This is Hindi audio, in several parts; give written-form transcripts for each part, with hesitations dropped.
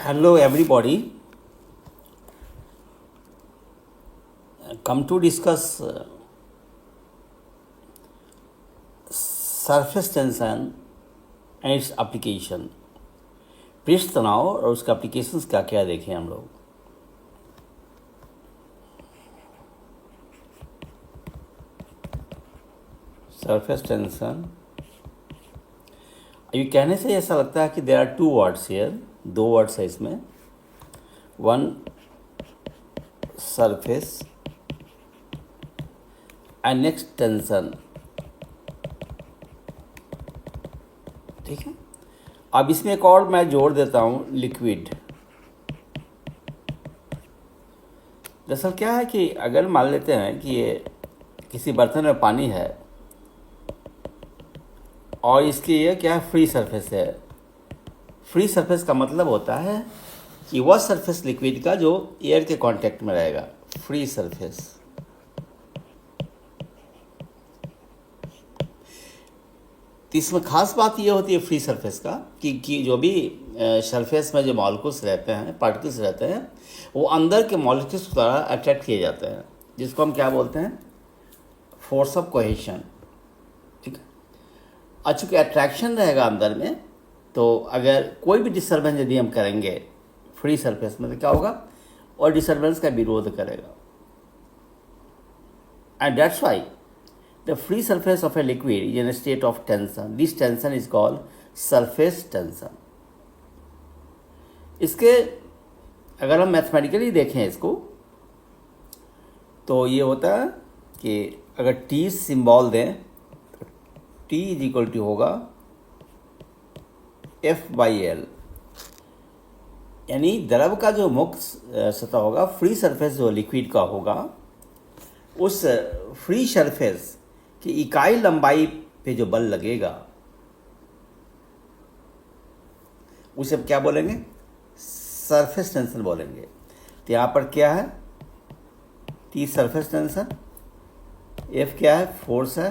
Hello, everybody. Come to discuss surface tension and its application. पृष्ठ तनाव और उसका एप्लीकेशंस क्या क्या देखें हम लोग. सरफेस टेंशन, ये कहने से ऐसा लगता है कि there are two words here, दो वर्ड्स है इसमें. One surface and next tension. ठीक है. अब इसमें एक और मैं जोड़ देता हूँ, लिक्विड. दरअसल क्या है कि अगर मान लेते हैं कि ये किसी बर्तन में पानी है और इसकी ये क्या है, फ्री सरफेस है. फ्री सरफेस का मतलब होता है कि वह सरफेस लिक्विड का जो एयर के कांटेक्ट में रहेगा, फ्री सरफेस. तो इसमें खास बात ये होती है फ्री सरफेस का कि जो भी सरफेस में जो मॉलिक्यूल्स रहते हैं, पार्टिकल्स रहते हैं, वो अंदर के मॉलिक्यूल्स द्वारा अट्रैक्ट किए जाते हैं, जिसको हम क्या बोलते हैं, फोर्स ऑफ कोहेशन. ठीक है. और चूँकि अट्रैक्शन रहेगा अंदर में, तो अगर कोई भी डिस्टर्बेंस यदि हम करेंगे फ्री सरफेस में तो क्या होगा, और डिस्टर्बेंस का विरोध करेगा. And that's Y the free surface of a liquid is in a state of tension. This tension is called surface tension. इसके अगर हम मैथमेटिकली देखें इसको, तो ये होता है कि अगर T सिंबल दें तो T इज इक्वल टू होगा F/L. यानी द्रव का जो मुक्त सतह होगा, फ्री सरफेस जो लिक्विड का होगा, उस फ्री सरफेस कि इकाई लंबाई पे जो बल लगेगा उसे क्या बोलेंगे, सरफेस टेंशन बोलेंगे. तो यहाँ पर क्या है, टी सरफेस टेंशन, एफ क्या है, फोर्स है,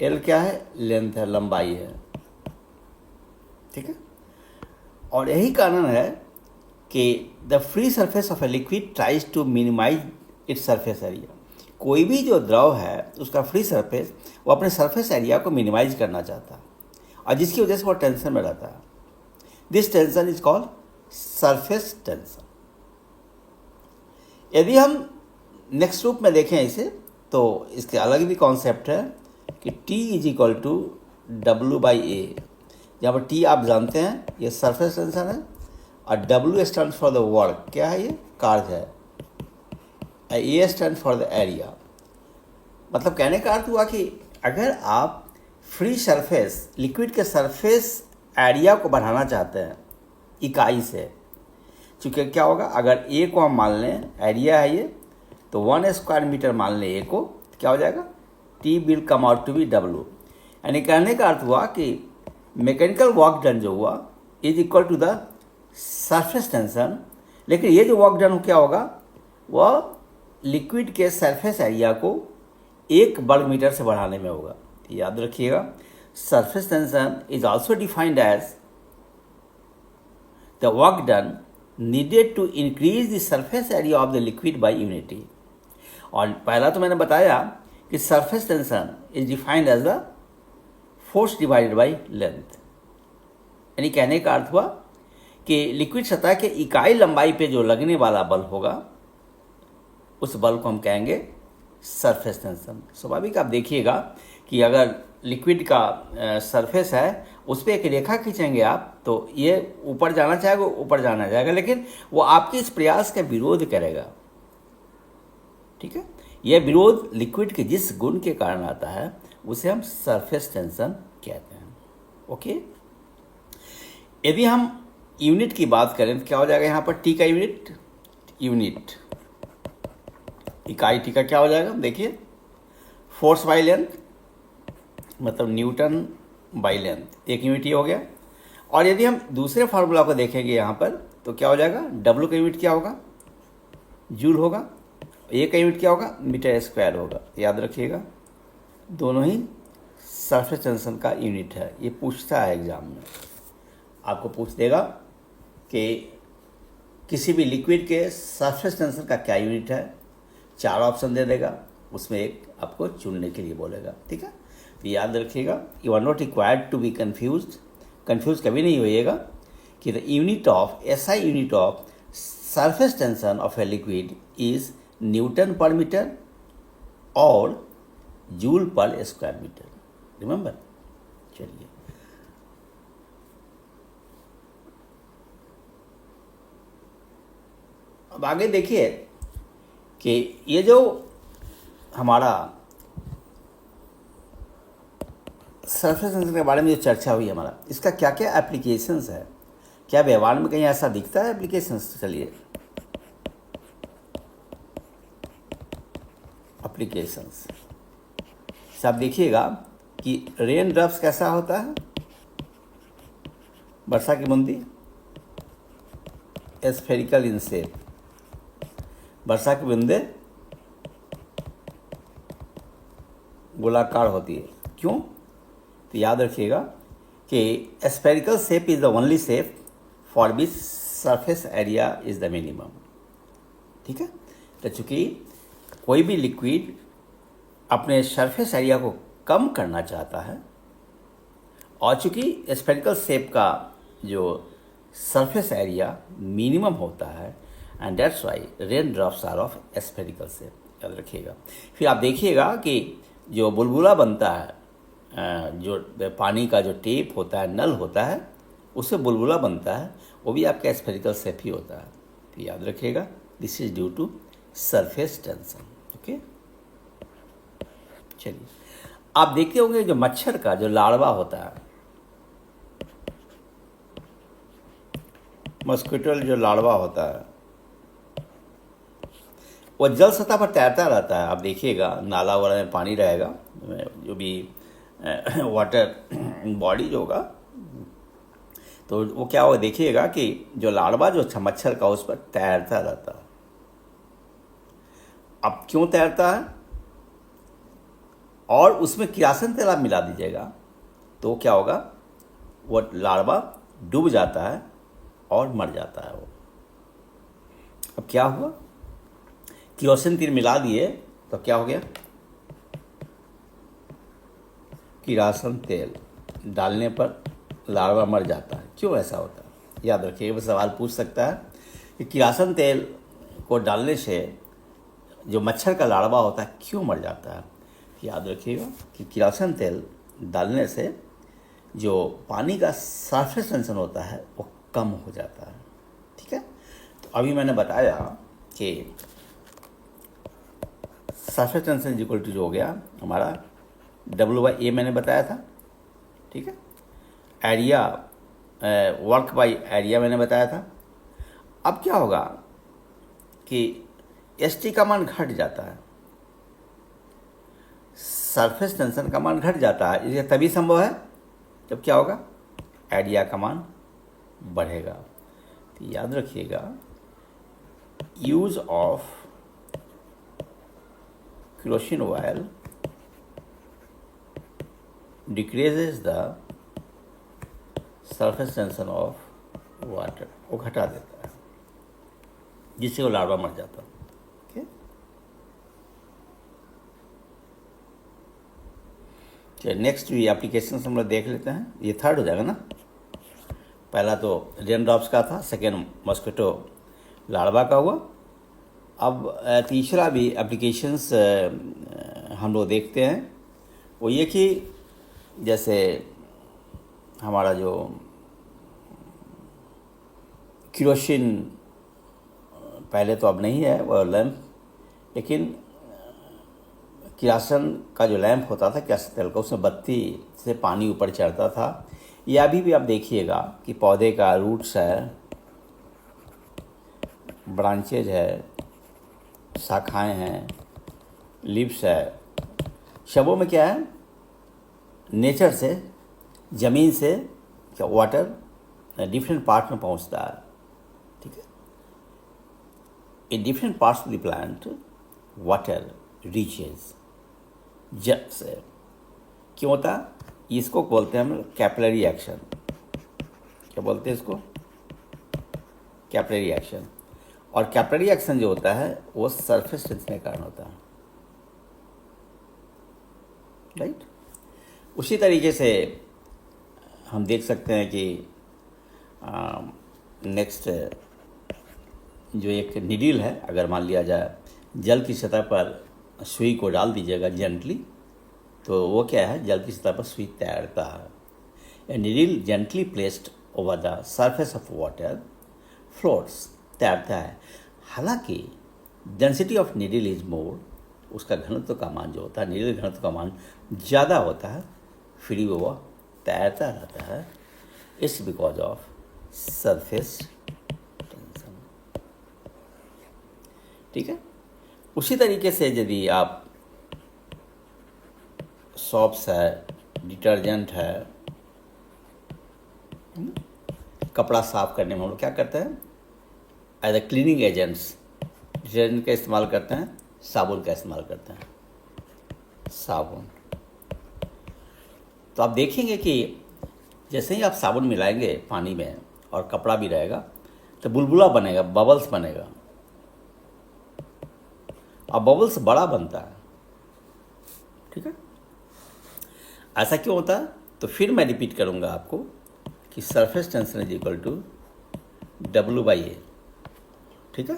एल क्या है, लेंथ है, लंबाई है. ठीक है. और यही कारण है कि the free surface of a liquid tries to minimize its surface area. कोई भी जो द्रव है उसका फ्री सरफेस, वो अपने सरफेस एरिया को मिनिमाइज करना चाहता है, और जिसकी वजह से वो टेंशन में रहता है. This tension is called surface tension. यदि हम नेक्स्ट रूप में देखें इसे, तो इसके अलग भी कॉन्सेप्ट है कि T is equal to W/A. जहाँ पर T आप जानते हैं ये सरफेस टेंशन है, और W stand for the work, क्या है ये, कार्य है. A stand for the area. मतलब कहने का अर्थ हुआ कि अगर आप फ्री सरफेस लिक्विड के सरफेस एरिया को बढ़ाना चाहते हैं इकाई से, चूँकि क्या होगा, अगर A को हम मान लें, एरिया है ये, तो 1 स्क्वायर मीटर मान लें A को, क्या हो जाएगा, T will come out to be W. यानी कहने का अर्थ हुआ कि मैकेनिकल वर्क डन जो हुआ is equal to the surface tension. लेकिन ये जो वर्क डन क्या होगा, वह लिक्विड के सरफेस एरिया को 1 वर्ग मीटर से बढ़ाने में होगा. याद रखिएगा, surface tension is also defined as the work done needed to increase the surface area of the liquid by unity. और पहला तो मैंने बताया कि surface tension is defined as the force divided by length. यानी कहने का अर्थ हुआ कि लिक्विड सतह के इकाई लंबाई पे जो लगने वाला बल होगा, उस बल को हम कहेंगे सरफेस टेंशन. स्वाभाविक आप देखिएगा कि अगर लिक्विड का सरफेस है, उस पर एक रेखा खींचेंगे आप, तो ये ऊपर जाना चाहेगा, ऊपर जाना चाहेगा, लेकिन वो आपके इस प्रयास का विरोध करेगा. ठीक है. यह विरोध लिक्विड के जिस गुण के कारण आता है उसे हम सरफेस टेंशन कहते हैं. ओके. यदि हम यूनिट की बात करें तो क्या हो जाएगा, यहाँ पर टी का यूनिट इकाई टी का क्या हो जाएगा, देखिए, फोर्स बाई लेंथ, मतलब न्यूटन बाई लेंथ, एक यूनिट ही हो गया. और यदि हम दूसरे फार्मूला को देखेंगे यहाँ पर, तो क्या हो जाएगा, W का यूनिट क्या होगा, जूल होगा, A का यूनिट क्या होगा, मीटर स्क्वायर होगा. याद रखिएगा, दोनों ही सरफेस टेंशन का यूनिट है. ये पूछता है एग्जाम में. आपको पूछ देगा कि किसी भी लिक्विड के सरफेस टेंशन का क्या यूनिट है, 4 ऑप्शन दे देगा, उसमें एक आपको चुनने के लिए बोलेगा। ठीक है, तो याद रखिएगा, you are not required to be confuse कभी नहीं होइएगा कि the unit of SI unit of surface tension of a liquid is newton per metre और joule per square metre. Remember. चलिए, अब आगे देखिए कि ये जो हमारा सरफेस टेंशन के बारे में जो चर्चा हुई हमारा, इसका क्या क्या एप्लीकेशंस है, क्या व्यवहार में कहीं ऐसा दिखता है एप्लीकेशंस? चलिए, एप्लीकेशंस से आप देखिएगा कि रेन ड्रॉप्स कैसा होता है, वर्षा की बूंदी स्फेरिकल इन शेप, वर्षा की बूंदे गोलाकार होती है। क्यों? तो याद रखिएगा कि spherical shape is the only shape for which surface area is the minimum. ठीक है, तो चूंकि कोई भी लिक्विड अपने सरफेस एरिया को कम करना चाहता है और चूंकि स्फेरिकल शेप का जो सरफेस एरिया मिनिमम होता है, and that's why rain drops are of spherical shape. याद रखिएगा। फिर आप देखिएगा कि जो बुलबुला बनता है, जो पानी का जो टेप होता है, नल होता है, उससे बुलबुला बनता है, वो भी आपका स्फेरिकल शेप ही होता है। तो याद रखिएगा, this is due to surface tension. Okay, चलिए, आप देखते होंगे जो मच्छर का जो लार्वा होता है, मस्किटो जो लार्वा होता है, वो जल सतह पर तैरता रहता है। आप देखिएगा नाला वाला में पानी रहेगा, जो भी वाटर बॉडी जो होगा, तो वो क्या होगा, देखिएगा कि जो लार्वा जो मच्छर का उस पर तैरता रहता है। अब क्यों तैरता है? और उसमें किरासन तेल आप मिला दीजिएगा तो क्या होगा, वो लार्वा डूब जाता है और मर जाता है वो। अब क्या हुआ, किरोसिन तेल मिला दिए तो क्या हो गया, किरासन तेल डालने पर लार्वा मर जाता है। क्यों ऐसा होता है? याद रखिए, वो सवाल पूछ सकता है कि किरासन तेल को डालने से जो मच्छर का लार्वा होता है क्यों मर जाता है? याद रखिएगा कि किरासन तेल डालने से जो पानी का सरफेस टेंशन होता है वो कम हो जाता है। ठीक है, तो अभी मैंने बताया कि सरफेस टेंशन इक्वल टू जो हो गया हमारा W/A मैंने बताया था। ठीक है, एरिया वर्क बाय एरिया मैंने बताया था। अब क्या होगा कि ST का मान घट जाता है, सरफेस टेंशन का मान घट जाता है। ये तभी संभव है जब क्या होगा, एरिया का मान बढ़ेगा। तो याद रखिएगा, use of kerosene oil decreases the surface tension of water, वो घटा देता है, जिससे वो लार्वा मर जाता है। चलिए, नेक्स्ट भी एप्लीकेशन हम लोग देख लेते हैं। ये थर्ड हो जाएगा ना, पहला तो रेन ड्रॉप्स का था, सेकेंड मस्किटो लार्वा का हुआ। अब तीसरा भी एप्लीकेशंस हम लोग देखते हैं, वो ये कि जैसे हमारा जो केरोसिन पहले तो अब नहीं है वो लैंप, लेकिन किरासन का जो लैंप होता था किरासन तेल का, उसमें बत्ती से पानी ऊपर चढ़ता था। या अभी भी आप देखिएगा कि पौधे का रूट्स है, ब्रांचेज है, शाखाएं हैं, लिप्स है, सबों में क्या है, नेचर से, ज़मीन से क्या वाटर डिफरेंट पार्ट में पहुंचता है। ठीक है, in different parts of the plant water reaches जट से। क्यों होता है? इसको बोलते हैं हम कैपिलरी एक्शन। क्या बोलते हैं इसको, कैपिलरी एक्शन। और कैपिलरी एक्शन जो होता है वो सरफेस टेंशन के कारण होता है, राइट। उसी तरीके से हम देख सकते हैं कि नेक्स्ट जो एक निडिल है, अगर मान लिया जाए जल की सतह पर सुई को डाल दीजिएगा जेंटली, तो वो क्या है, जल की सतह पर सुई तैरता है। A needle gently placed over the surface of water floats, तैरता है। हालांकि density of needle is more, उसका घनत्व का मान जो होता है, निडिल घनत्व का मान ज़्यादा होता है, फिर भी वो तैरता रहता है। It's because of surface tension, ठीक है। उसी तरीके से यदि आप सॉप्स है, डिटर्जेंट है, कपड़ा साफ करने में हम लोग क्या करते हैं, as a cleaning agents detergent का इस्तेमाल करते हैं, साबुन का इस्तेमाल करते हैं, साबुन। तो आप देखेंगे कि जैसे ही आप साबुन मिलाएंगे पानी में और कपड़ा भी रहेगा तो बुलबुला बनेगा, बबल्स बनेगा, और बबल्स बड़ा बनता है, ठीक है। ऐसा क्यों होता है, तो फिर मैं रिपीट करूंगा आपको कि surface tension is equal to W/A, ठीक है।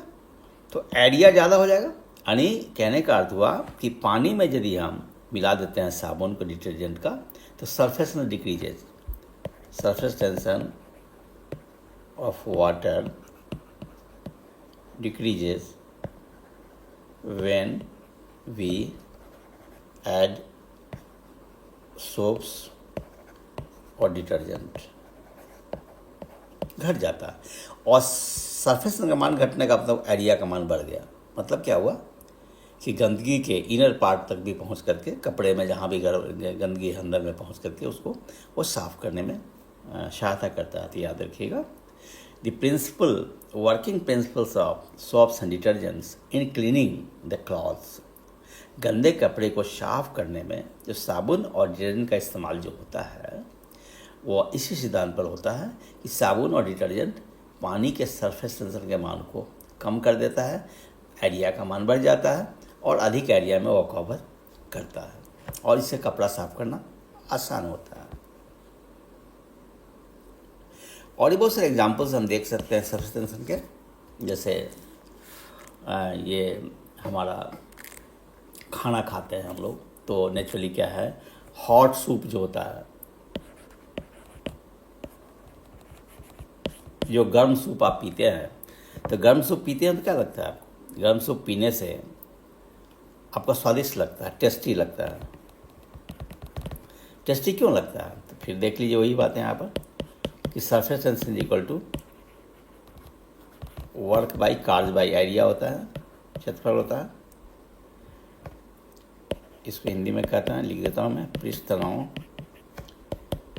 तो एरिया ज़्यादा हो जाएगा, यानी कहने का अर्थ हुआ कि पानी में यदि हम मिला देते हैं साबुन को, डिटर्जेंट का, तो सरफेस में decreases, surface tension of water decreases when we add soaps और डिटर्जेंट, घट जाता है। और सरफेस का मान घटने का मतलब एरिया का मान बढ़ गया। मतलब क्या हुआ कि गंदगी के इनर पार्ट तक भी पहुंच करके, कपड़े में जहाँ भी गंदगी अंदर में पहुंच करके उसको वो साफ करने में सहायता करता है। तो याद रखिएगा, The working principles of soaps and detergents in cleaning the clothes, गंदे कपड़े को साफ करने में जो साबुन और डिटर्जेंट का इस्तेमाल जो होता है वो इसी सिद्धांत पर होता है कि साबुन और डिटर्जेंट पानी के सरफेस टेंशन के मान को कम कर देता है, एरिया का मान बढ़ जाता है और अधिक एरिया में वो कवर करता है, और इससे कपड़ा साफ करना आसान होता है। और भी बहुत सारे एग्जाम्पल्स हम देख सकते हैं सरफेस टेंशन के, जैसे ये हमारा खाना खाते हैं हम लोग, तो नेचुरली क्या है, हॉट सूप जो होता है, जो गर्म सूप आप पीते हैं, तो गर्म सूप पीते हैं तो क्या लगता है आपको, गर्म सूप पीने से आपका स्वादिष्ट लगता है, टेस्टी लगता है। टेस्टी क्यों लगता है, तो फिर देख लीजिए वही बात है यहाँ पर कि surface tension equal to work by charge by area होता है, क्षेत्रफल होता है। इसको हिंदी में कहते हैं, लिख देता हूँ मैं, पृष्ठ तनाव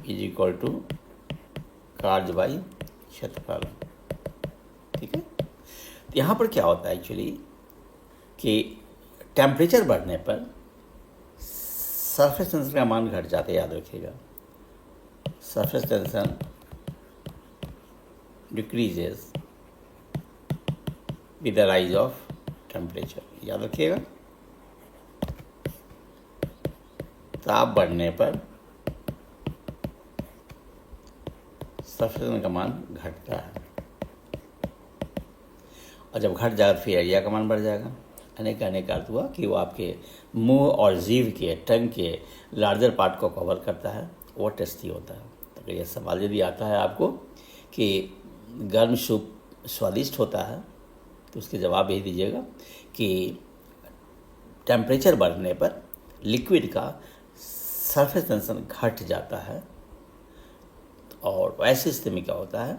इज इक्वल टू कार्ज बाई क्षेत्रफल, ठीक है। तो यहाँ पर क्या होता है एक्चुअली कि टेम्परेचर बढ़ने पर सरफेस टेंशन का मान घट जाता है, याद रखिएगा। Surface tension decreases with the rise of temperature, याद रखिएगा। ताप बढ़ने पर सरफेस का मान घटता है, और जब घट जाएगा फिर एरिया का मान बढ़ जाएगा। कहने का अर्थ हुआ कि वो आपके मुंह और जीभ के, टंग के लार्जर पार्ट को कवर करता है, वो टेस्टी होता है। तो ये सवाल यदि आता है आपको कि गर्म सूप स्वादिष्ट होता है, तो उसके जवाब यही दीजिएगा कि टेम्परेचर बढ़ने पर लिक्विड का सरफेस टेंशन घट जाता है, और ऐसी स्थिति में क्या होता है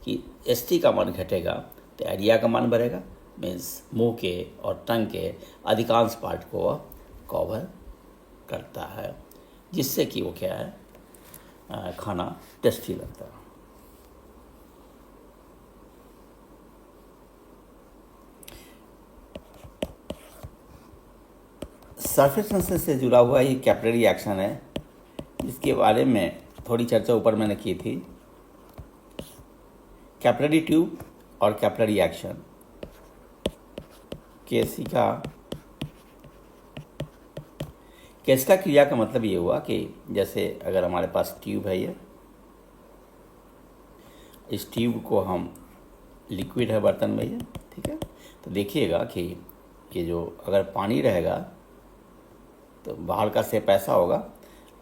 कि ST का मान घटेगा तो एरिया का मान बढ़ेगा, मीन्स मुंह के और टंग के अधिकांश पार्ट को वह कवर करता है, जिससे कि वो क्या है, खाना टेस्टी लगता है। सरफेस टेंशन से जुड़ा हुआ ये कैपिलरी एक्शन है, जिसके बारे में थोड़ी चर्चा ऊपर मैंने की थी। कैपिलरी ट्यूब और कैपिलरी एक्शन। केसिका क्रिया का मतलब ये हुआ कि जैसे अगर हमारे पास ट्यूब है, ये इस ट्यूब को हम लिक्विड है बर्तन में ये, ठीक है, तो देखिएगा कि ये जो अगर पानी रहेगा तो बाहर का शेप ऐसा होगा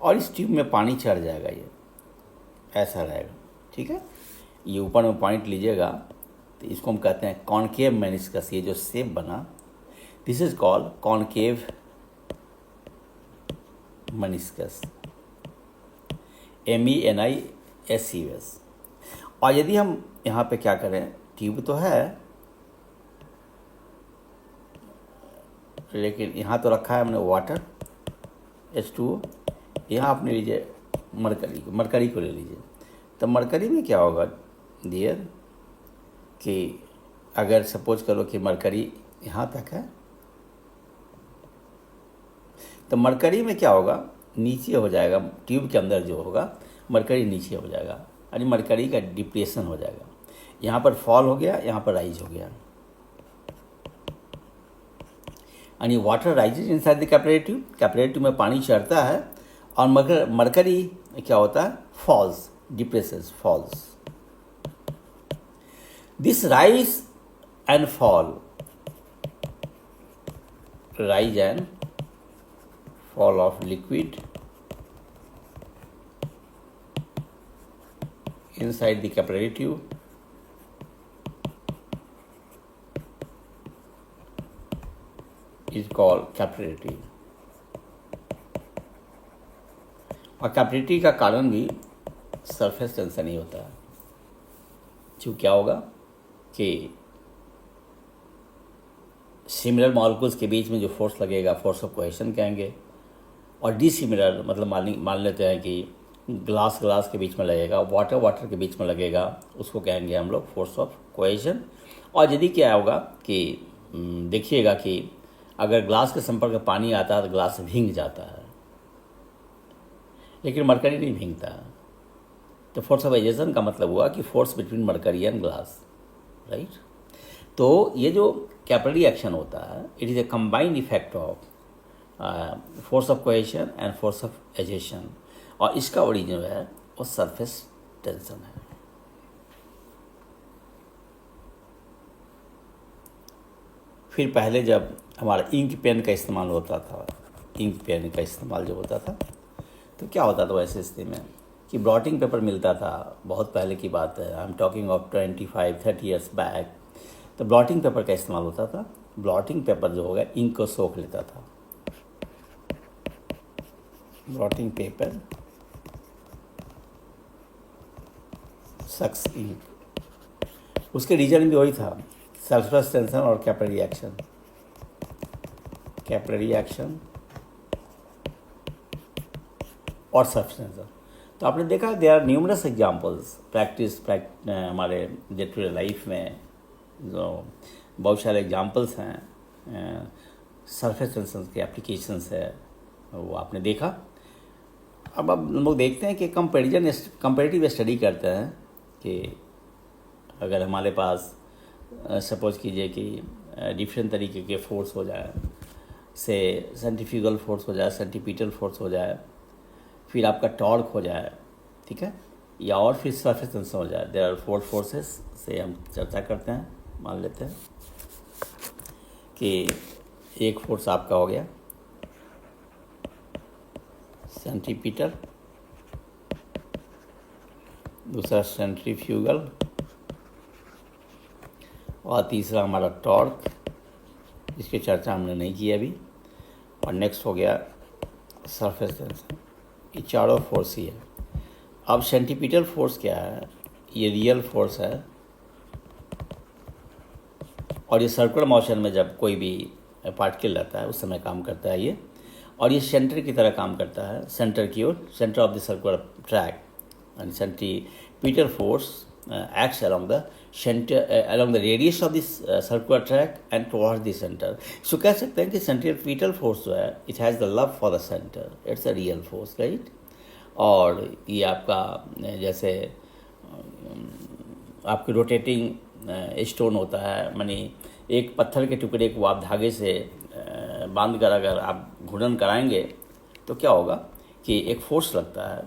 और इस ट्यूब में पानी चढ़ जाएगा, ये ऐसा रहेगा, ठीक है। ये ऊपर में पॉइंट लीजिएगा तो इसको हम कहते हैं कॉनकेव मेनिस्कस। ये जो शेप बना, this is called concave meniscus, MENISCUS। और यदि हम यहाँ पे क्या करें, ट्यूब तो है लेकिन यहाँ तो रखा है हमने वाटर H2O, यहाँ आपने लीजिए मरकरी को ले लीजिए। तो मरकरी में क्या होगा डियर कि अगर सपोज करो कि मरकरी यहाँ तक है तो मरकरी में क्या होगा, नीचे हो जाएगा, ट्यूब के अंदर जो होगा मरकरी नीचे हो जाएगा, यानी मरकरी का डिप्रेशन हो जाएगा। यहाँ पर फॉल हो गया, यहाँ पर राइज हो गया, यानी water rises inside the capillary tube. Capillary tube में पानी चढ़ता है और मरकरी क्या होता है, falls, depresses, falls. This rise and fall, rise and fall of liquid inside the capillary tube is called capillarity। और कैपिलरिटी का कारण भी सरफेस टेंशन ही होता है। जो क्या होगा कि सिमिलर मॉलिक्यूल्स के बीच में जो फोर्स लगेगा, फोर्स ऑफ कोहेशन कहेंगे, और डिसिमिलर मतलब मान लेते हैं कि ग्लास के बीच में लगेगा, वाटर के बीच में लगेगा, उसको कहेंगे हम लोग फोर्स ऑफ कोहेशन। और यदि क्या होगा कि देखिएगा कि अगर ग्लास के संपर्क में पानी आता है तो ग्लास भींग जाता है, लेकिन मरकरी नहीं भींगता। तो फोर्स ऑफ एजेशन का मतलब हुआ कि force between mercury and glass, right. तो ये जो कैपिलरी एक्शन होता है, it is a combined effect of force of cohesion and force of adhesion, और इसका ओरिजिन है वो सरफेस टेंशन है। फिर पहले जब हमारा इंक पेन का इस्तेमाल होता था, इंक पेन का इस्तेमाल जब होता था तो क्या होता था वैसे स्थिति में कि ब्लॉटिंग पेपर मिलता था। बहुत पहले की बात है, I am talking of 25-30 years back. तो ब्लॉटिंग पेपर का इस्तेमाल होता था। ब्लॉटिंग पेपर जो होगा इंक को सोख लेता था। ब्लॉटिंग पेपर सक्स इंक। उसके रीजन भी वही था, सरफेस टेंशन और कैपिलरी एक्शन। कैपिलरी एक्शन और सरफेस टेंशन। तो आपने देखा देयर आर न्यूमरस एग्जांपल्स हमारे डे टू डे लाइफ में जो बहुत सारे एग्जांपल्स हैं सरफेस टेंशन के, एप्लीकेशंस है, वो आपने देखा। अब हम लोग देखते हैं कि कंपैरेटिव स्टडी करते हैं कि अगर हमारे पास सपोज कीजिए कि डिफरेंट तरीके के फोर्स हो जाए, से सेंट्रीफ्यूगल फोर्स हो जाए, सेंटीपीटल फोर्स हो जाए, फिर आपका टॉर्क हो जाए, ठीक है, या और फिर सरफेस टेंशन हो जाए। देयर आर 4 फोर्सेस से हम चर्चा करते हैं। मान लेते हैं कि एक फोर्स आपका हो गया सेंटीपीटल, दूसरा सेंट्रीफ्यूगल, और तीसरा हमारा टॉर्क, इसकी चर्चा हमने नहीं की अभी, और नेक्स्ट हो गया सरफेस टेंशन। ये चारों फोर्स ही है। अब सेंटीपीटल फोर्स क्या है, ये रियल फोर्स है, और ये सर्कुलर मोशन में जब कोई भी पार्टिकल रहता है उस समय काम करता है ये, और ये सेंटर की तरह काम करता है, सेंटर की ओर, center of the circular track. And centripetal force acts along the center, along the radius of this circular track and towards the center. So कह सकते हैं कि centripetal force जो है it has the love for the center, it's a real force, right। और ये आपका जैसे आपके रोटेटिंग स्टोन होता है, मानी एक पत्थर के टुकड़े को आप धागे से बांध कर अगर आप घूर्णन कराएंगे तो क्या होगा कि एक फोर्स लगता है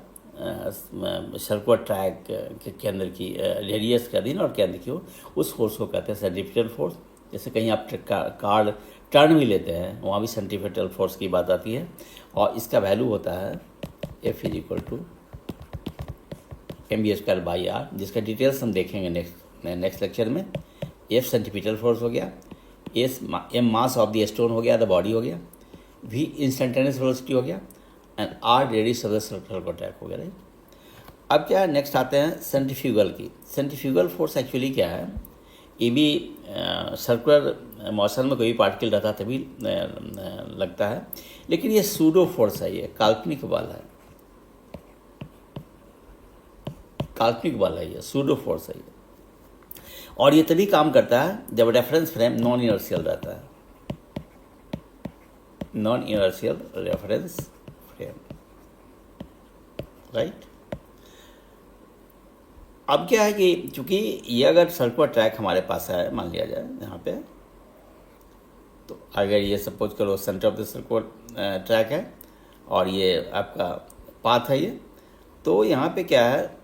सर्कुलर ट्रैक के केंद्र की रेडियस के अधीन और केंद्र की ओर, उस फोर्स को कहते हैं सेंट्रीफ्यूगल फोर्स। जैसे कहीं आप कार टर्न भी लेते हैं, वहाँ भी सेंट्रीफ्यूगल फोर्स की बात आती है, और इसका वैल्यू होता है F = mv²/r, जिसका डिटेल्स हम देखेंगे नेक्स्ट लेक्चर में। F सेंट्रीफ्यूगल फोर्स हो गया, m mass of the stone हो गया, द बॉडी हो गया, v इंस्टेंटेनियस वेलोसिटी हो गया, and r radius of the circular track हो गया, राइट। अब क्या है, नेक्स्ट आते हैं सेंट्रीफ्यूगल की। सेंट्रीफ्यूगल फोर्स एक्चुअली क्या है, ये भी सर्कुलर मोशन में कोई पार्टिकल रहता तभी लगता है, लेकिन ये सूडो फोर्स है, ये काल्पनिक बल है, काल्पनिक बल है, ये सूडो फोर्स है ये। और ये तभी काम करता है जब रेफरेंस फ्रेम नॉन इनर्शियल रहता है, non inertial reference frame, right. अब क्या है कि चूंकि ये अगर सर्कुलर ट्रैक हमारे पास है, मान लिया जाए यहाँ पे, तो अगर ये सपोज करो centre of the circular track है और ये आपका पाथ है ये, तो यहाँ पे क्या है,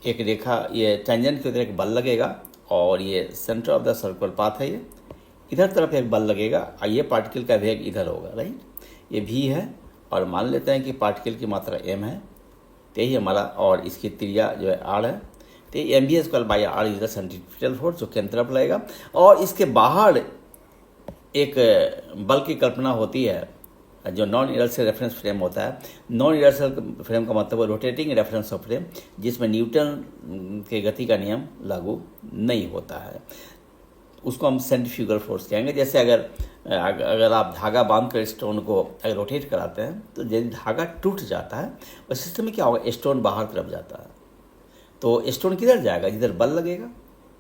एक रेखा, ये टेंजेंट की उधर एक बल लगेगा, और ये centre of the circular path है, ये इधर तरफ एक बल लगेगा, और ये पार्टिकल का वेग इधर होगा, राइट। ये v है, और मान लेते हैं कि पार्टिकल की मात्रा m है, तो यही हमारा, और इसकी त्रिज्या जो है r है, तो ये mv²/r is the centrifugal force जो केंद्र तरफ लगेगा। और इसके बाहर एक बल की कल्पना होती है जो नॉन इनर्शियल रेफरेंस फ्रेम होता है। नॉन इनर्शियल फ्रेम का मतलब रोटेटिंग रेफरेंस ऑफ फ्रेम, जिसमें न्यूटन के गति का नियम लागू नहीं होता है, उसको हम सेंट्रीफ्यूगल फोर्स कहेंगे। जैसे अगर आप धागा बांध कर स्टोन को अगर रोटेट कराते हैं, तो यदि धागा टूट जाता है, उस सिस्टम में क्या होगा, स्टोन बाहर तरफ जाता है, तो स्टोन किधर जाएगा, जिधर बल लगेगा।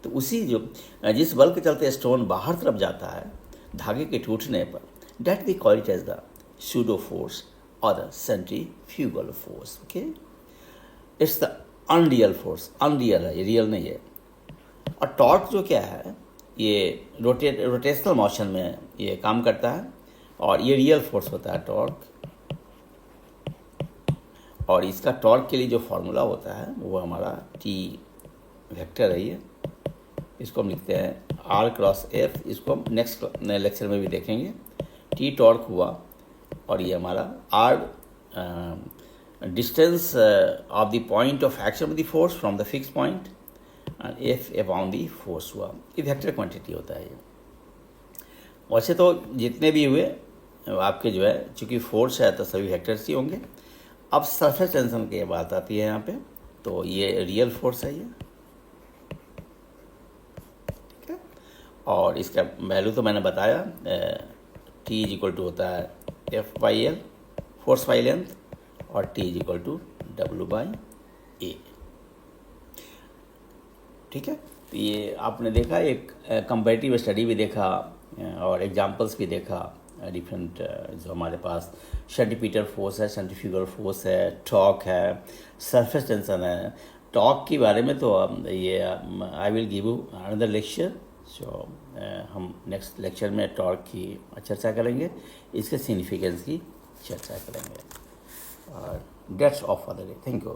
तो उसी जिस बल के चलते स्टोन बाहर तरफ जाता है धागे के टूटने पर, that we call it as the pseudo force और the centrifugal force. Okay, it's the unreal force, unreal है, ये रियल नहीं है। और टॉर्क जो क्या है, ये रोटेशनल मोशन में ये काम करता है, और ये रियल फोर्स होता है टॉर्क। और इसका टॉर्क के लिए जो फॉर्मूला होता है वो हमारा टी वेक्टर है, ये इसको हम लिखते हैं r×f। इसको हम नेक्स्ट लेक्चर में भी देखेंगे। टी टॉर्क हुआ, और ये हमारा r distance of the point of action of the force from the fix point, F upon the force हुआ। ये वेक्टर क्वांटिटी होता है ये। वैसे तो जितने भी हुए आपके जो है, चूँकि फोर्स है तो सभी वेक्टर्स ही होंगे। अब सरफेस टेंशन की बात आती है यहाँ पे, तो ये रियल फोर्स है ये, ठीक है। और इसका वैल्यू तो मैंने बताया, T = होता है F/L फोर्स बाई लेंथ, और T = W/A, ठीक है। तो ये आपने देखा, एक कंपैरेटिव स्टडी भी देखा और एग्जांपल्स भी देखा डिफरेंट, जो हमारे पास सेंटीमीटर फोर्स है, सेंट्रीफ्यूगल फोर्स है, टॉर्क है, सरफेस टेंशन है। टॉर्क के बारे में तो ये I will give you another lecture, so हम नेक्स्ट लेक्चर में टॉर्क की चर्चा करेंगे, इसके सिग्निफिकेंस की चर्चा करेंगे। और that's off for the day. Thank you.